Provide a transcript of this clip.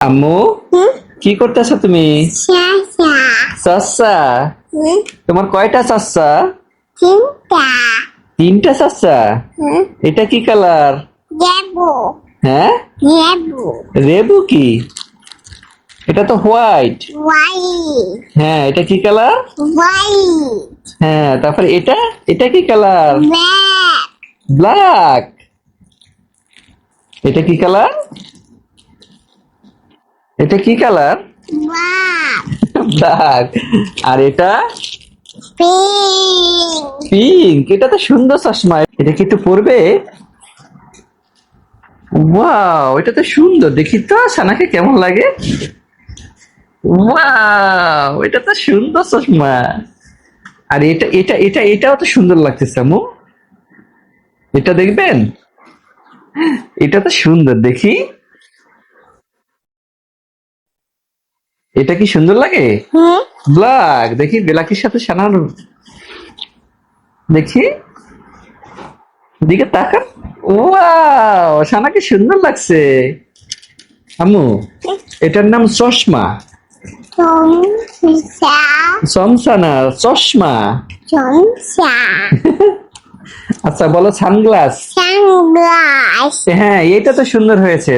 আম্মু, কি করতেছো তুমি? চাচা? তোমার কয়টা চাচা? তিনটা চাচা? এটা কি কালার? হ্যাঁ, রেবু কি? এটা তো হোয়াইট। হ্যাঁ, এটা কি কালার? হ্যাঁ, তারপরে এটা এটা কি কালার? ব্ল্যাক। এটা কি কালার? এটা কি কালার? ব্ল্যাক। আর এটা পিঙ্ক। এটা তো সুন্দর চশমা। এটা কি একটু পরবে? ওয়াও, এটা তো সুন্দর। দেখি তো সানাকে কেমন লাগে। ওয়াও, এটা তো সুন্দর চশমা। আর এটাও তো সুন্দর লাগতেছে আম্মু। এটা দেখবেন? এটা তো সুন্দর, দেখি। এটা কি সুন্দর লাগে? ব্ল্যাক। দেখি ব্ল্যাকের সাথে সানার, দেখি দিকে তাকান। ওয়াও, সানাকে সুন্দর লাগছে আম্মু। এটার নাম চশমা। চমচা না, চশমা। আচ্ছা বলো সানগ্লাস। হ্যাঁ, এটা তো সুন্দর হয়েছে।